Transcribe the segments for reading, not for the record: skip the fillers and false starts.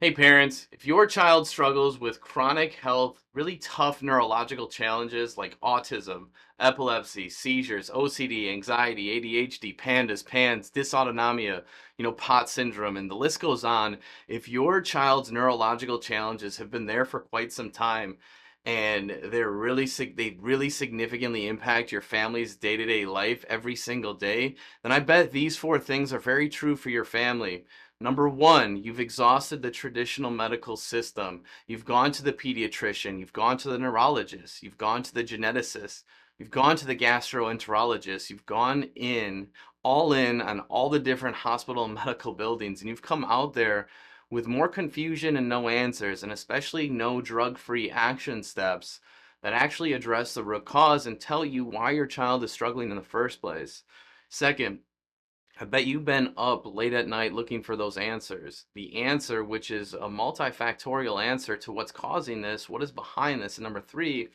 Hey parents, if your child struggles with chronic health, really tough neurological challenges like autism, epilepsy, seizures, OCD, anxiety, ADHD, pandas, PANS, dysautonomia, POTS syndrome, and the list goes on. If your child's neurological challenges have been there for quite some time and they really significantly impact your family's day-to-day life every single day, then I bet these four things are very true for your family. Number one, you've exhausted the traditional medical system. You've gone to the pediatrician, you've gone to the neurologist, you've gone to the geneticist, you've gone to the gastroenterologist, you've gone all in on all the different hospital and medical buildings, and you've come out there with more confusion and no answers, and especially no drug-free action steps that actually address the root cause and tell you why your child is struggling in the first place. Second, I bet you've been up late at night looking for those answers. The answer, which is a multifactorial answer to what's causing this, what is behind this. And number three,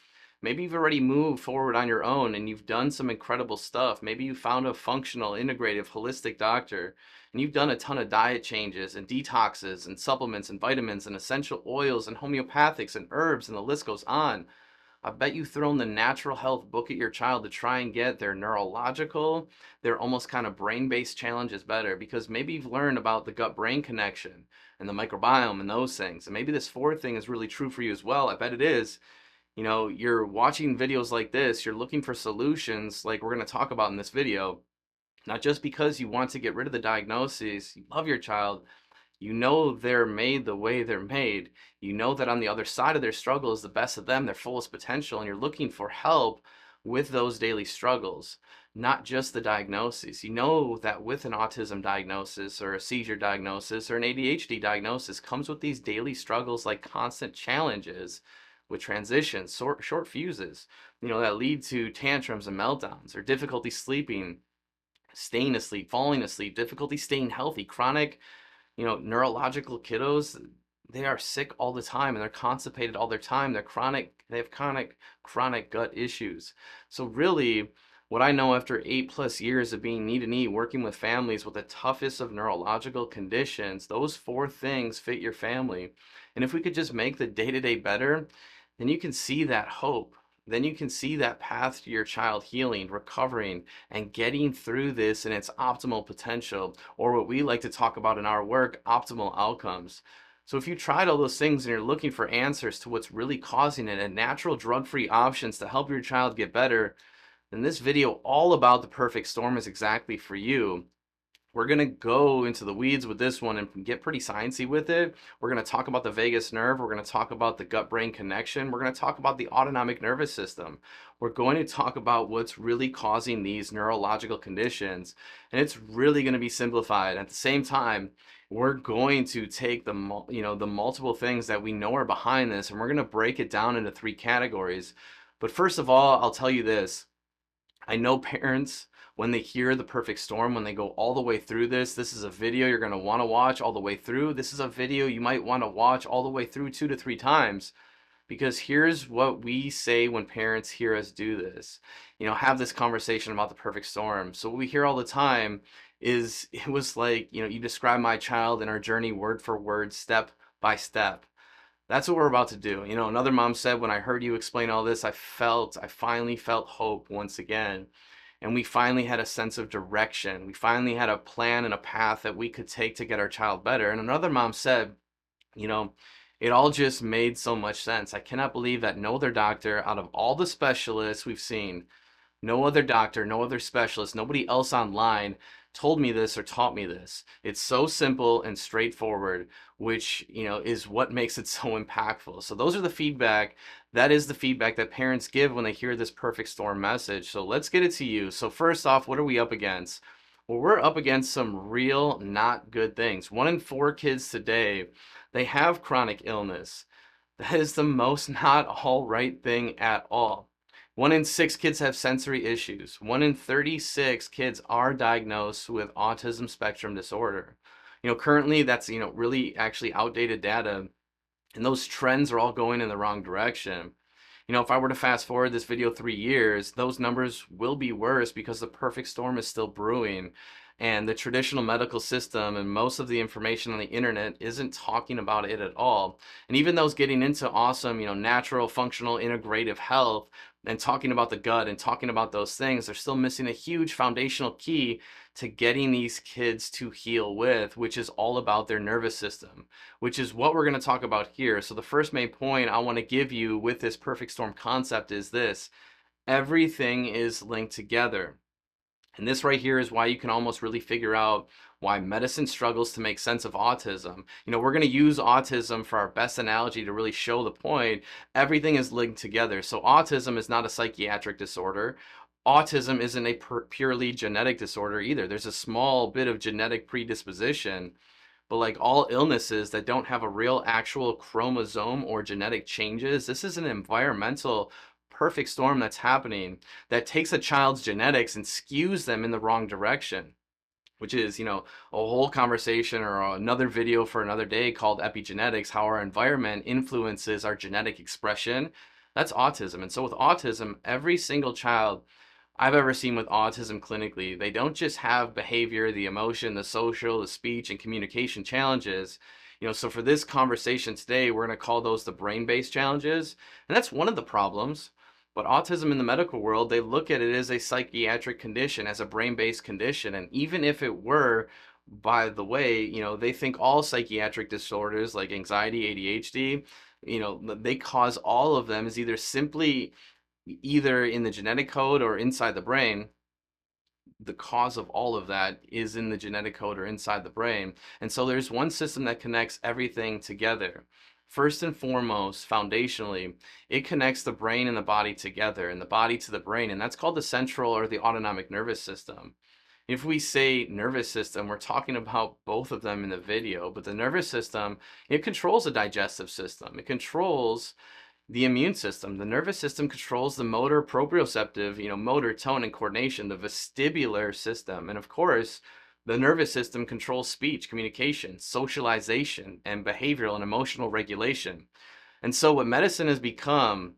maybe you've already moved forward on your own and you've done some incredible stuff. Maybe you found a functional, integrative, holistic doctor and you've done a ton of diet changes and detoxes and supplements and vitamins and essential oils and homeopathics and herbs, and the list goes on. I bet you've thrown the natural health book at your child to try and get their neurological, their almost kind of brain-based challenges better, because maybe you've learned about the gut-brain connection and the microbiome and those things. And maybe this fourth thing is really true for you as well. I bet it is. You're watching videos like this, you're looking for solutions like we're going to talk about in this video, not just because you want to get rid of the diagnosis, you love your child, you know they're made the way they're made. You know that on the other side of their struggle is the best of them, their fullest potential, and you're looking for help with those daily struggles, not just the diagnosis. You know that with an autism diagnosis or a seizure diagnosis or an ADHD diagnosis comes with these daily struggles like constant challenges with transitions, short fuses, that lead to tantrums and meltdowns or difficulty sleeping, staying asleep, falling asleep, difficulty staying healthy, chronic neurological kiddos, they are sick all the time and they're constipated all their time. They have chronic gut issues. So really, what I know after 8+ years of being knee to knee, working with families with the toughest of neurological conditions, those four things fit your family. And if we could just make the day-to-day better, then you can see that hope. Then you can see that path to your child healing, recovering, and getting through this in its optimal potential, or what we like to talk about in our work, optimal outcomes. So if you tried all those things and you're looking for answers to what's really causing it and natural drug-free options to help your child get better, then this video all about the perfect storm is exactly for you. We're going to go into the weeds with this one and get pretty sciencey with it. We're going to talk about the vagus nerve. We're going to talk about the gut-brain connection. We're going to talk about the autonomic nervous system. We're going to talk about what's really causing these neurological conditions. And it's really going to be simplified. At the same time, we're going to take the multiple things that we know are behind this, and we're going to break it down into three categories. But first of all, I'll tell you this. I know parents, when they hear the perfect storm, when they go all the way through this is a video you're going to want to watch all the way through. This is a video you might want to watch all the way through 2 to 3 times, because here's what we say when parents hear us do this. Have this conversation about the perfect storm. So what we hear all the time is, it was like, you describe my child in our journey word for word, step by step. That's what we're about to do. Another mom said, when I heard you explain all this, I finally felt hope once again. And we finally had a sense of direction. We finally had a plan and a path that we could take to get our child better. And another mom said, it all just made so much sense. I cannot believe that no other doctor out of all the specialists we've seen, no other doctor, no other specialist, nobody else online told me this or taught me this. It's so simple and straightforward, which, is what makes it so impactful. So those are the feedback. That is the feedback that parents give when they hear this perfect storm message. So let's get it to you. So first off, what are we up against? Well, we're up against some real not good things. 1 in 4 kids today, they have chronic illness. That is the most not all right thing at all. 1 in 6 kids have sensory issues. 1 in 36 kids are diagnosed with autism spectrum disorder. Currently that's, really actually outdated data, and those trends are all going in the wrong direction. If I were to fast forward this video 3 years, those numbers will be worse because the perfect storm is still brewing. And the traditional medical system and most of the information on the internet isn't talking about it at all. And even those getting into awesome, natural, functional, integrative health and talking about the gut and talking about those things, they're still missing a huge foundational key to getting these kids to heal with, which is all about their nervous system, which is what we're going to talk about here. So the first main point I want to give you with this perfect storm concept is this: everything is linked together. And this right here is why you can almost really figure out why medicine struggles to make sense of autism. We're going to use autism for our best analogy to really show the point. Everything is linked together. So autism is not a psychiatric disorder. Autism isn't a purely genetic disorder either. There's a small bit of genetic predisposition, but like all illnesses that don't have a real actual chromosome or genetic changes, this is an environmental perfect storm that's happening that takes a child's genetics and skews them in the wrong direction, which is, a whole conversation or another video for another day called epigenetics, how our environment influences our genetic expression. That's autism. And so with autism, every single child I've ever seen with autism clinically, they don't just have behavior, the emotion, the social, the speech, and communication challenges. So for this conversation today, we're going to call those the brain-based challenges. And that's one of the problems. But autism in the medical world, they look at it as a psychiatric condition, as a brain-based condition. And even if it were, by the way, they think all psychiatric disorders like anxiety, ADHD, they cause all of them is either in the genetic code or inside the brain. The cause of all of that is in the genetic code or inside the brain. And so there's one system that connects everything together. First and foremost, foundationally, it connects the brain and the body together, and the body to the brain, and that's called the central or the autonomic nervous system. If we say nervous system, we're talking about both of them in the video, but the nervous system, it controls the digestive system. It controls the immune system. The nervous system controls the motor, proprioceptive, motor, tone, and coordination, the vestibular system. And of course, the nervous system controls speech, communication, socialization, and behavioral and emotional regulation. And so what medicine has become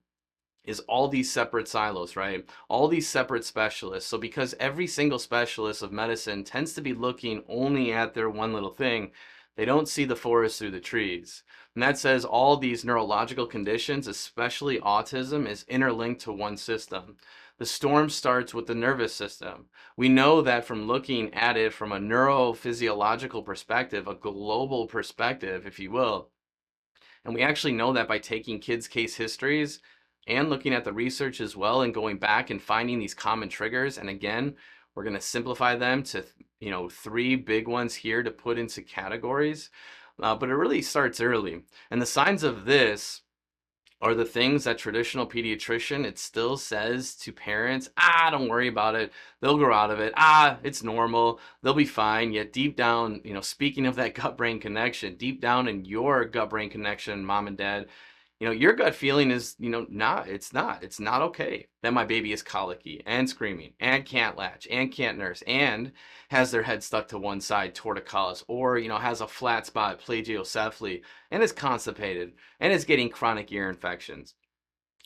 is all these separate silos, right? All these separate specialists. So because every single specialist of medicine tends to be looking only at their one little thing, they don't see the forest through the trees. And that says all these neurological conditions, especially autism, is interlinked to one system. The storm starts with the nervous system. We know that from looking at it from a neurophysiological perspective, a global perspective, if you will. And we actually know that by taking kids' case histories and looking at the research as well and going back and finding these common triggers. And again, we're going to simplify them to, 3 big ones here to put into categories. But it really starts early. And the signs of this are the things that traditional pediatrician, it still says to parents, don't worry about it. They'll grow out of it. It's normal. They'll be fine. Yet deep down, speaking of that gut-brain connection, deep down in your gut-brain connection, mom and dad, your gut feeling is, it's not okay that my baby is colicky and screaming and can't latch and can't nurse and has their head stuck to one side, torticollis, or, has a flat spot, plagiocephaly, and is constipated and is getting chronic ear infections.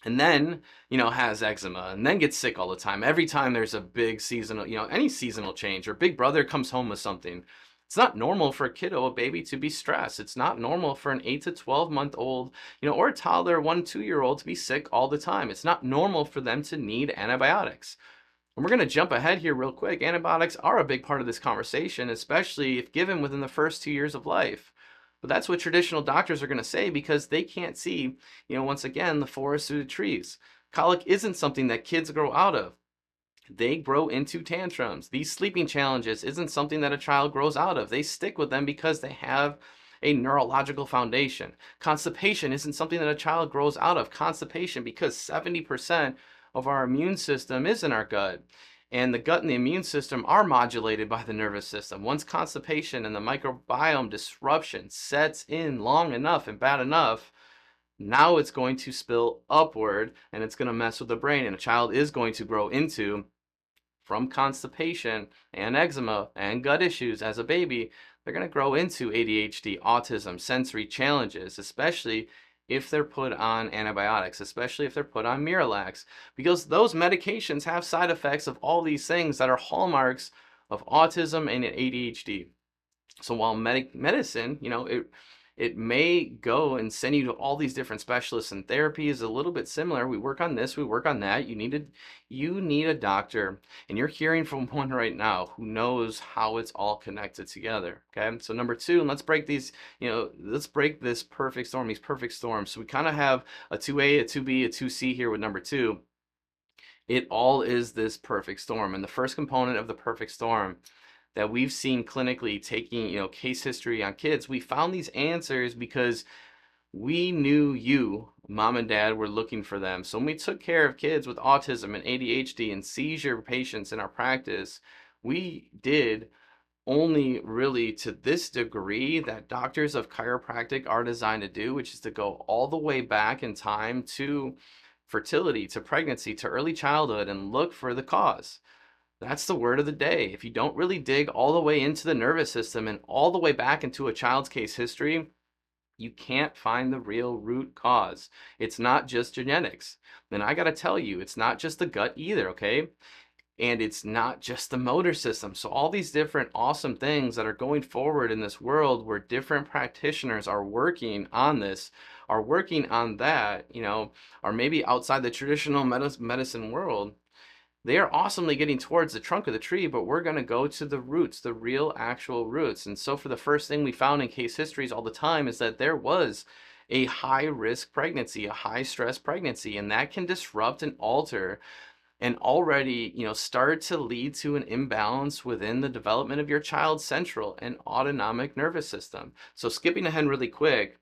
And then, has eczema and then gets sick all the time. Every time there's a big seasonal, any seasonal change or big brother comes home with something. It's not normal for a kiddo, a baby, to be stressed. It's not normal for an 8 to 12-month-old, or a toddler, 1-2-year-old to be sick all the time. It's not normal for them to need antibiotics. And we're going to jump ahead here real quick. Antibiotics are a big part of this conversation, especially if given within the first 2 years of life. But that's what traditional doctors are going to say because they can't see, once again, the forest through the trees. Colic isn't something that kids grow out of. They grow into tantrums. These sleeping challenges isn't something that a child grows out of. They stick with them because they have a neurological foundation. Constipation isn't something that a child grows out of. Constipation, because 70% of our immune system is in our gut. And the gut and the immune system are modulated by the nervous system. Once constipation and the microbiome disruption sets in long enough and bad enough, now it's going to spill upward and it's going to mess with the brain. And a child is going to grow into, from constipation and eczema and gut issues as a baby, they're going to grow into ADHD, autism, sensory challenges, especially if they're put on antibiotics, especially if they're put on Miralax, because those medications have side effects of all these things that are hallmarks of autism and ADHD. So while medicine, it may go and send you to all these different specialists, and therapy is a little bit similar. We work on this, we work on that. You need a doctor, and you're hearing from one right now who knows how it's all connected together. Okay, so number two, and let's break this perfect storm, these perfect storms. So we kind of have a 2A, a 2B, a 2C here with number two. It all is this perfect storm, and the first component of the perfect storm that we've seen clinically, taking case history on kids, we found these answers because we knew you, mom and dad, were looking for them. So when we took care of kids with autism and ADHD and seizure patients in our practice, we did only really to this degree that doctors of chiropractic are designed to do, which is to go all the way back in time to fertility, to pregnancy, to early childhood, and look for the cause. That's the word of the day. If you don't really dig all the way into the nervous system and all the way back into a child's case history, you can't find the real root cause. It's not just genetics. Then I got to tell you, it's not just the gut either, okay? And it's not just the motor system. So all these different awesome things that are going forward in this world where different practitioners are working on this, are working on that, or maybe outside the traditional medicine world, they are awesomely getting towards the trunk of the tree, but we're going to go to the roots, the real actual roots. And so for the first thing we found in case histories all the time is that there was a high risk pregnancy, a high stress pregnancy, and that can disrupt and alter and already, start to lead to an imbalance within the development of your child's central and autonomic nervous system. So skipping ahead really quick,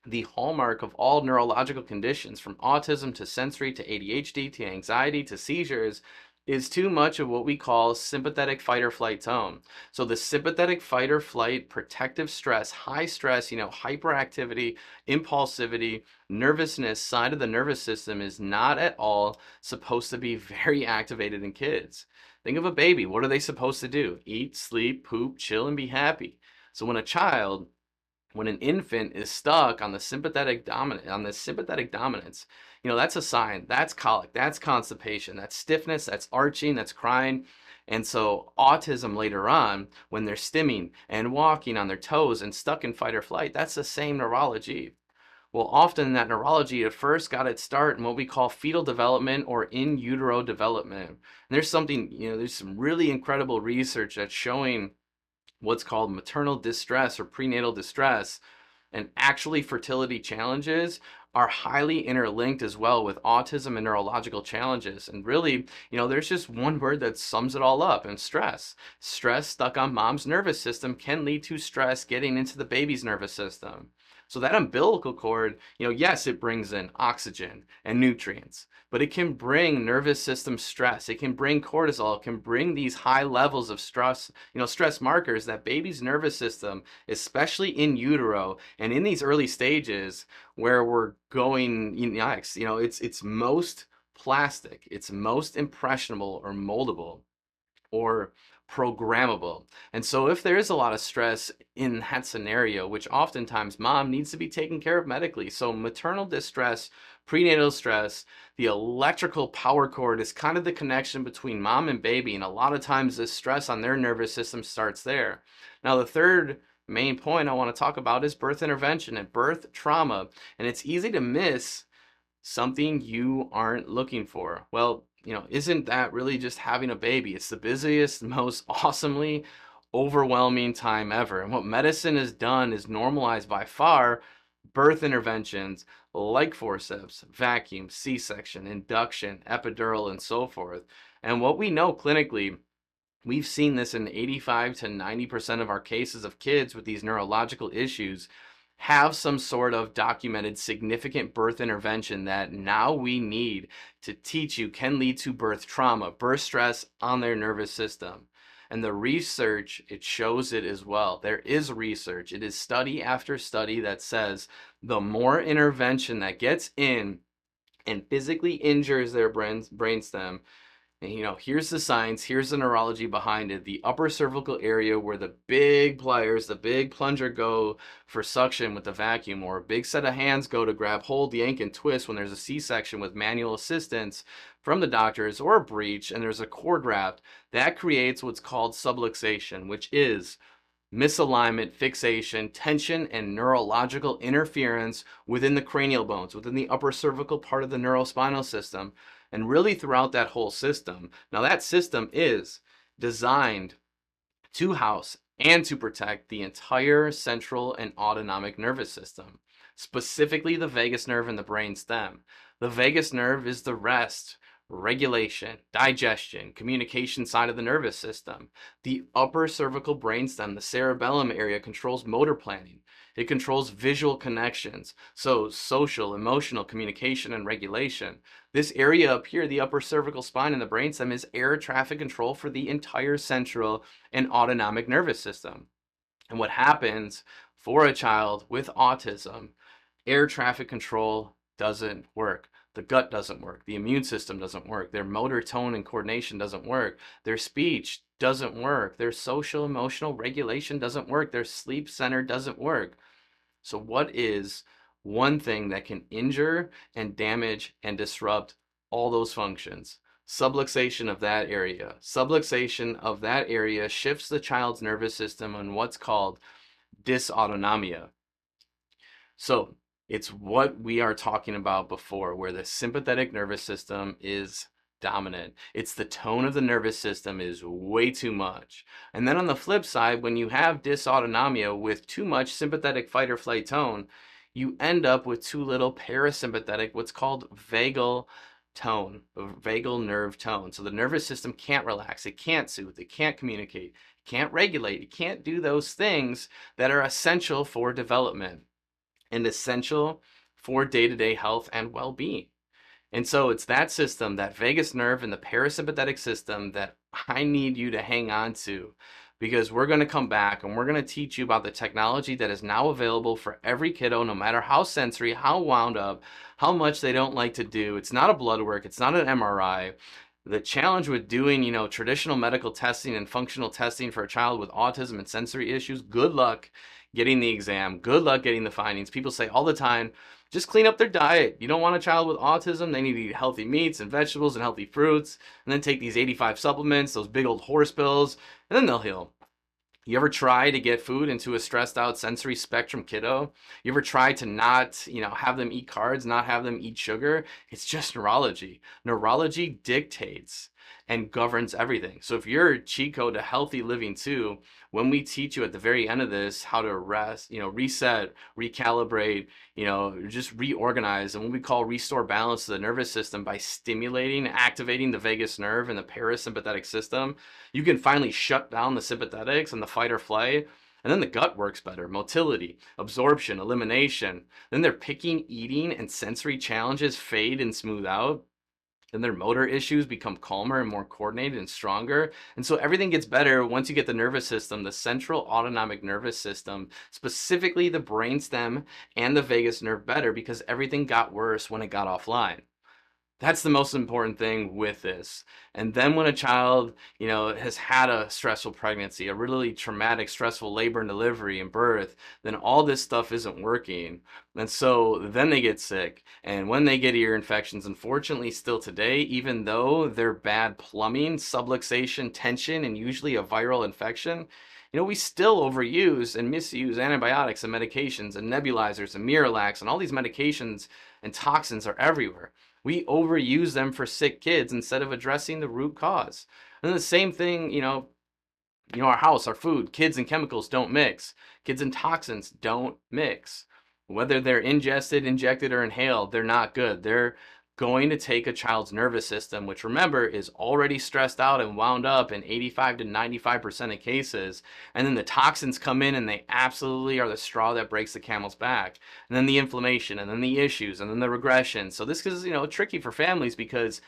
the hallmark of all neurological conditions, from autism to sensory to ADHD to anxiety to seizures, is too much of what we call sympathetic fight or flight tone. So the sympathetic fight or flight, protective stress, high stress, hyperactivity, impulsivity, nervousness side of the nervous system is not at all supposed to be very activated in kids. Think of a baby. What are they supposed to do? Eat, sleep, poop, chill, and be happy. So when an infant is stuck on the sympathetic dominance, that's a sign. That's colic, that's constipation, that's stiffness, that's arching, that's crying. And so autism later on, when they're stimming and walking on their toes and stuck in fight or flight, that's the same neurology. Well, often that neurology at first got its start in what we call fetal development or in utero development. And there's some really incredible research that's showing what's called maternal distress or prenatal distress, and actually fertility challenges are highly interlinked as well with autism and neurological challenges. And really, there's just one word that sums it all up, and stress. Stress stuck on mom's nervous system can lead to stress getting into the baby's nervous system. So that umbilical cord, yes, it brings in oxygen and nutrients, but it can bring nervous system stress. It can bring cortisol. It can bring these high levels of stress, stress markers that baby's nervous system, especially in utero and in these early stages where we're going next, it's most plastic, it's most impressionable or moldable or programmable. And so if there is a lot of stress in that scenario, which oftentimes mom needs to be taken care of medically. So maternal distress, prenatal stress, the electrical power cord is kind of the connection between mom and baby. And a lot of times this stress on their nervous system starts there. Now, the third main point I want to talk about is birth intervention and birth trauma. And it's easy to miss something you aren't looking for. Well, isn't that really just having a baby? It's the busiest, most awesomely overwhelming time ever. And what medicine has done is normalize by far birth interventions like forceps, vacuum, C-section, induction, epidural, and so forth. And what we know clinically, we've seen this in 85 to 90% of our cases of kids with these neurological issues have some sort of documented significant birth intervention that now we need to teach you can lead to birth trauma, birth stress on their nervous system. And the research, it shows it as well. There is research. It is study after study that says the more intervention that gets in and physically injures their brainstem, And here's the science, here's the neurology behind it. The upper cervical area where the big pliers, the big plunger go for suction with the vacuum, or a big set of hands go to grab hold, yank, and twist when there's a C-section with manual assistance from the doctors, or a breech, and there's a cord wrapped, that creates what's called subluxation, which is misalignment, fixation, tension, and neurological interference within the cranial bones, within the upper cervical part of the neurospinal system, and really throughout that whole system. Now, that system is designed to house and to protect the entire central and autonomic nervous system, specifically the vagus nerve and the brain stem. The vagus nerve is the rest, regulation, digestion, communication side of the nervous system. The upper cervical brainstem, the cerebellum area, controls motor planning. It controls visual connections, so social, emotional communication and regulation. This area up here, the upper cervical spine and the brainstem, is air traffic control for the entire central and autonomic nervous system. And what happens for a child with autism, air traffic control doesn't work. The gut doesn't work. The immune system doesn't work. Their motor tone and coordination doesn't work. Their speech doesn't work. Their social emotional regulation doesn't work. Their sleep center doesn't work. So what is one thing that can injure and damage and disrupt all those functions? Subluxation of that area. Subluxation of that area shifts the child's nervous system in what's called dysautonomia. So it's what we are talking about before, where the sympathetic nervous system is dominant. It's the tone of the nervous system is way too much. And then on the flip side, when you have dysautonomia with too much sympathetic fight or flight tone, you end up with too little parasympathetic, what's called vagal tone, or vagal nerve tone. So the nervous system can't relax, it can't soothe, it can't communicate, it can't regulate, it can't do those things that are essential for development and essential for day-to-day health and well-being. And so it's that system, that vagus nerve and the parasympathetic system, that I need you to hang on to, because we're going to come back and we're going to teach you about the technology that is now available for every kiddo, no matter how sensory, how wound up, how much they don't like to do. It's not a blood work. It's not an MRI. The challenge with doing, traditional medical testing and functional testing for a child with autism and sensory issues, good luck getting the exam. Good luck getting the findings. People say all the time, just clean up their diet. You don't want a child with autism. They need to eat healthy meats and vegetables and healthy fruits, and then take these 85 supplements, those big old horse pills, and then they'll heal. You ever try to get food into a stressed out sensory spectrum kiddo? You ever try to not, have them eat carbs, not have them eat sugar? It's just neurology. Neurology dictates and governs everything. So if you're a cheat code to healthy living too, when we teach you at the very end of this how to rest, reset, recalibrate, just reorganize, and what we call restore balance to the nervous system by stimulating, activating the vagus nerve and the parasympathetic system, you can finally shut down the sympathetics and the fight or flight. And then the gut works better, motility, absorption, elimination. Then their picking, eating, and sensory challenges fade and smooth out. Then their motor issues become calmer and more coordinated and stronger. And so everything gets better once you get the nervous system, the central autonomic nervous system, specifically the brainstem and the vagus nerve, better, because everything got worse when it got offline. That's the most important thing with this. And then when a child, has had a stressful pregnancy, a really traumatic, stressful labor and delivery and birth, then all this stuff isn't working. And so then they get sick. And when they get ear infections, unfortunately, still today, even though they're bad plumbing, subluxation, tension, and usually a viral infection, we still overuse and misuse antibiotics and medications and nebulizers and Miralax, and all these medications and toxins are everywhere. We overuse them for sick kids instead of addressing the root cause. And the same thing, our house, our food, kids and chemicals don't mix. Kids and toxins don't mix. Whether they're ingested, injected, or inhaled, they're not good. They're going to take a child's nervous system, which, remember, is already stressed out and wound up in 85 to 95% of cases. And then the toxins come in and they absolutely are the straw that breaks the camel's back. And then the inflammation, and then the issues, and then the regression. So this is, tricky for families, because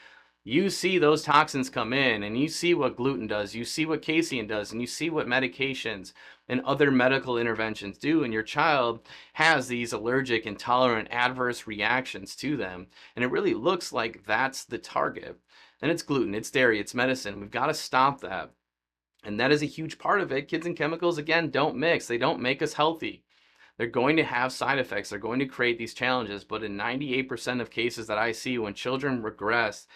you see those toxins come in and you see what gluten does, you see what casein does, and you see what medications and other medical interventions do, and your child has these allergic, intolerant, adverse reactions to them. And it really looks like that's the target. and it's gluten, it's dairy, it's medicine. We've got to stop that. And that is a huge part of it. Kids and chemicals, again, don't mix. They don't make us healthy. They're going to have side effects. They're going to create these challenges. But in 98% of cases that I see, when children regress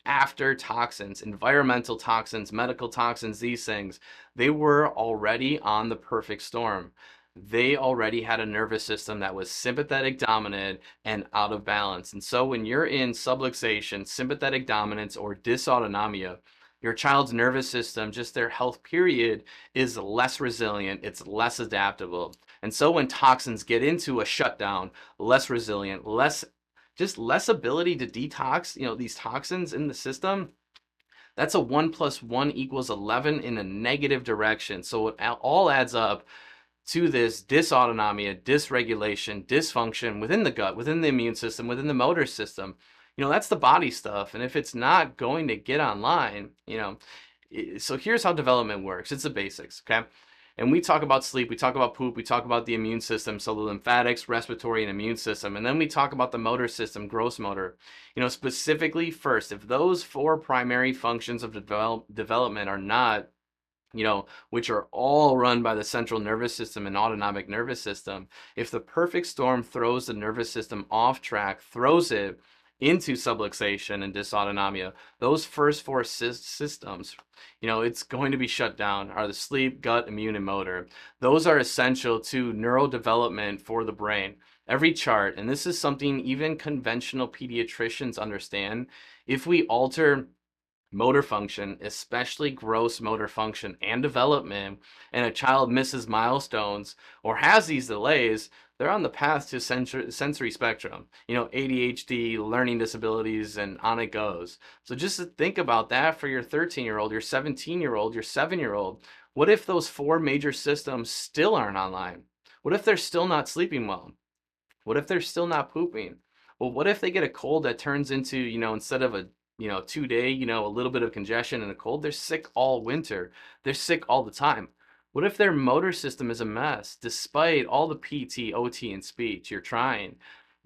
after toxins, environmental toxins, medical toxins, these things, they were already on the perfect storm. They already had a nervous system that was sympathetic dominant and out of balance. And so when you're in subluxation, sympathetic dominance, or dysautonomia, your child's nervous system, just their health period, is less resilient, it's less adaptable. And so when toxins get into a shutdown, less resilient, less ability to detox, these toxins in the system, that's a 1 + 1 = 11 in a negative direction. So it all adds up to this dysautonomia, dysregulation, dysfunction within the gut, within the immune system, within the motor system. That's the body stuff. And if it's not going to get online, so here's how development works. It's the basics, okay? And we talk about sleep, we talk about poop, we talk about the immune system, so the lymphatics, respiratory, and immune system. And then we talk about the motor system, gross motor. Specifically first, if those 4 primary functions of development are not, which are all run by the central nervous system and autonomic nervous system, if the perfect storm throws the nervous system off track, throws it into subluxation and dysautonomia, those first 4 systems, it's going to be shut down, are the sleep, gut, immune, and motor. Those are essential to neurodevelopment for the brain. Every chart, and this is something even conventional pediatricians understand, if we alter motor function, especially gross motor function and development, and a child misses milestones or has these delays, they're on the path to sensory spectrum, ADHD, learning disabilities, and on it goes. So just think about that for your 13-year-old, your 17-year-old, your 7-year-old. What if those 4 major systems still aren't online? What if they're still not sleeping well? What if they're still not pooping? Well, what if they get a cold that turns into, instead of a 2-day, a little bit of congestion and a cold, they're sick all winter. They're sick all the time. What if their motor system is a mess? Despite all the PT, OT, and speech you're trying,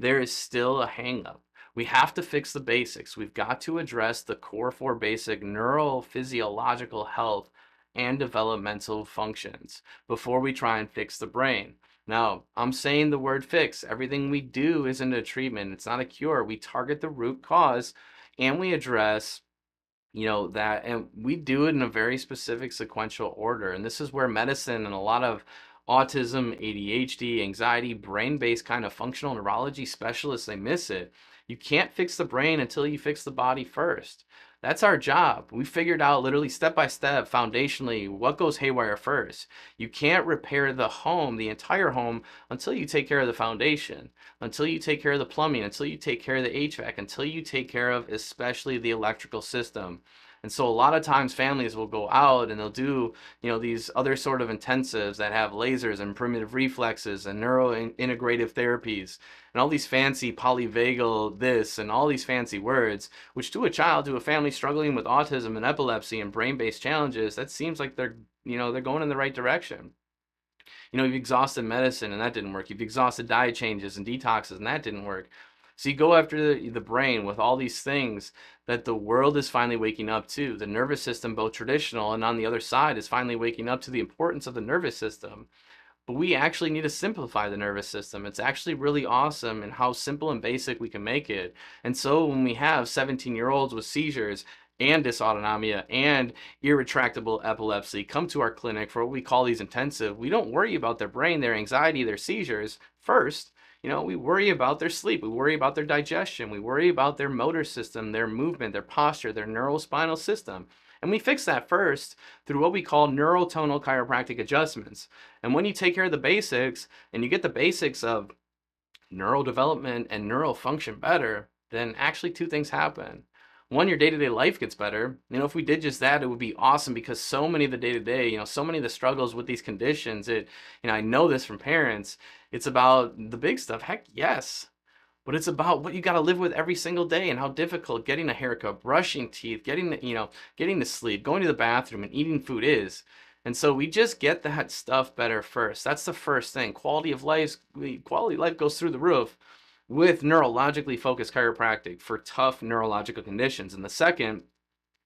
there is still a hang-up. We have to fix the basics. We've got to address the core 4 basic neurophysiological health and developmental functions before we try and fix the brain. Now, I'm saying the word fix. Everything we do isn't a treatment. It's not a cure. We target the root cause, and we address that, and we do it in a very specific sequential order. And this is where medicine and a lot of autism, ADHD, anxiety, brain-based kind of functional neurology specialists, they miss it. You can't fix the brain until you fix the body first. That's our job. We figured out literally step by step, foundationally, what goes haywire first. You can't repair the home, the entire home, until you take care of the foundation, until you take care of the plumbing, until you take care of the HVAC, until you take care of especially the electrical system. And so a lot of times families will go out and they'll do, these other sort of intensives that have lasers and primitive reflexes and neurointegrative therapies and all these fancy polyvagal this and all these fancy words, which to a child, to a family struggling with autism and epilepsy and brain-based challenges, that seems like they're going in the right direction. You've exhausted medicine and that didn't work. You've exhausted diet changes and detoxes and that didn't work. So you go after the brain with all these things that the world is finally waking up to. The nervous system, both traditional and on the other side, is finally waking up to the importance of the nervous system. But we actually need to simplify the nervous system. It's actually really awesome in how simple and basic we can make it. And so when we have 17-year-olds with seizures and dysautonomia and irretractable epilepsy come to our clinic for what we call these intensive, we don't worry about their brain, their anxiety, their seizures first. We worry about their sleep, we worry about their digestion, we worry about their motor system, their movement, their posture, their neurospinal system. And we fix that first through what we call neurotonal chiropractic adjustments. And when you take care of the basics and you get the basics of neural development and neural function better, then actually 2 things happen. One, your day-to-day life gets better. If we did just that, it would be awesome, because so many of the day-to-day, so many of the struggles with these conditions, I know this from parents, it's about the big stuff. Heck yes. But it's about what you got to live with every single day and how difficult getting a haircut, brushing teeth, getting to sleep, going to the bathroom, and eating food is. And so we just get that stuff better first. That's the first thing. Quality of life goes through the roof with neurologically focused chiropractic for tough neurological conditions. And the second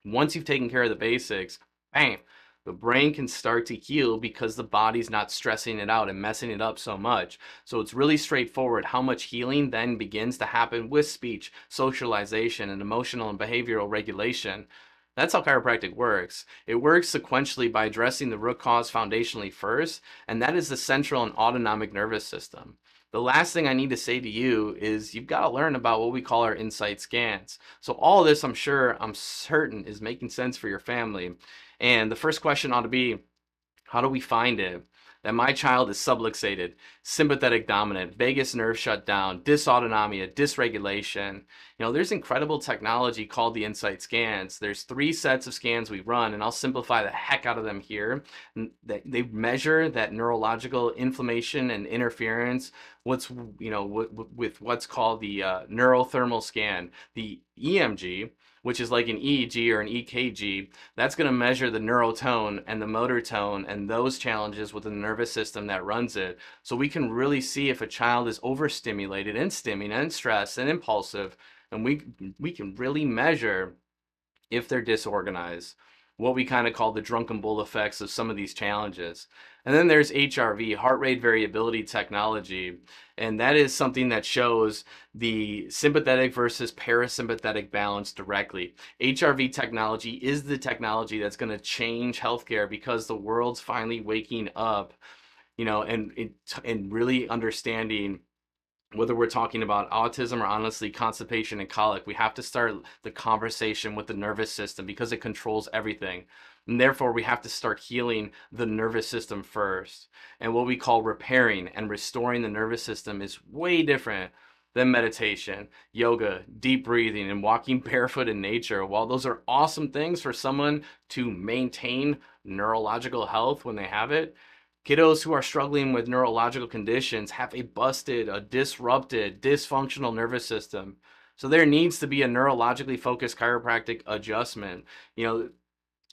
Once you've taken care of the basics, bam, the brain can start to heal because the body's not stressing it out and messing it up so much. So it's really straightforward how much healing then begins to happen with speech, socialization, and emotional and behavioral regulation. That's how chiropractic works. It works sequentially by addressing the root cause foundationally first, and that is the central and autonomic nervous system. The last thing I need to say to you is you've got to learn about what we call our insight scans. So all of this, I'm certain, is making sense for your family. And the first question ought to be, how do we find it? That my child is subluxated, sympathetic dominant, vagus nerve shut down, dysautonomia, dysregulation. There's incredible technology called the Insight scans. There's 3 sets of scans we run, and I'll simplify the heck out of them here. They measure that neurological inflammation and interference. With what's called the neurothermal scan, the EMG, which is like an EEG or an EKG, that's going to measure the neurotone and the motor tone and those challenges within the nervous system that runs it. So we can really see if a child is overstimulated and stimming and stressed and impulsive, and we can really measure if they're disorganized, what we kind of call the drunken bull effects of some of these challenges. And then there's HRV, heart rate variability technology, and that is something that shows the sympathetic versus parasympathetic balance directly. HRV technology is the technology that's going to change healthcare because the world's finally waking up, and really understanding whether we're talking about autism or honestly constipation and colic. We have to start the conversation with the nervous system because it controls everything. And therefore, we have to start healing the nervous system first. And what we call repairing and restoring the nervous system is way different than meditation, yoga, deep breathing, and walking barefoot in nature. While those are awesome things for someone to maintain neurological health when they have it, kiddos who are struggling with neurological conditions have a busted, a disrupted, dysfunctional nervous system. So there needs to be a neurologically focused chiropractic adjustment.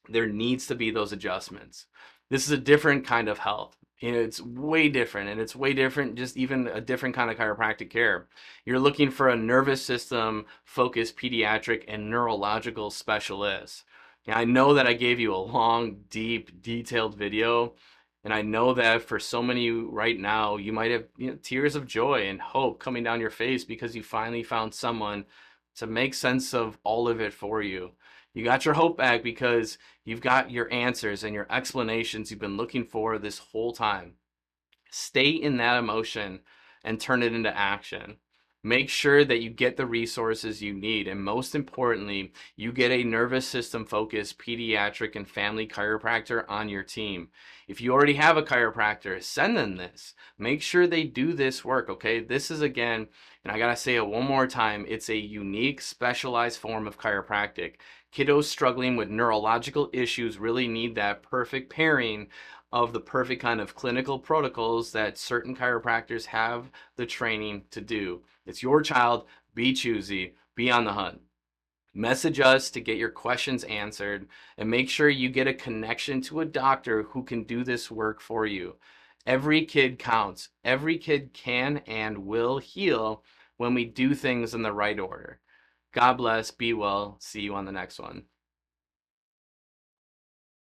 There needs to be those adjustments. This is a different kind of health. It's way different, and it's way different, just even a different kind of chiropractic care. You're looking for a nervous system focused pediatric and neurological specialist. Now, I know that I gave you a long, deep, detailed video, and I know that for so many right now, you might have tears of joy and hope coming down your face because you finally found someone to make sense of all of it for you. You got your hope back because you've got your answers and your explanations you've been looking for this whole time. Stay in that emotion and turn it into action. Make sure that you get the resources you need, and most importantly, you get a nervous system focused pediatric and family chiropractor on your team. If you already have a chiropractor, send them this. Make sure they do this work, okay? This is, again, and I gotta say it one more time, it's a unique, specialized form of chiropractic. Kiddos struggling with neurological issues really need that perfect pairing of the perfect kind of clinical protocols that certain chiropractors have the training to do. It's your child. Be choosy. Be on the hunt. Message us to get your questions answered, and make sure you get a connection to a doctor who can do this work for you. Every kid counts. Every kid can and will heal when we do things in the right order. God bless. Be well. See you on the next one.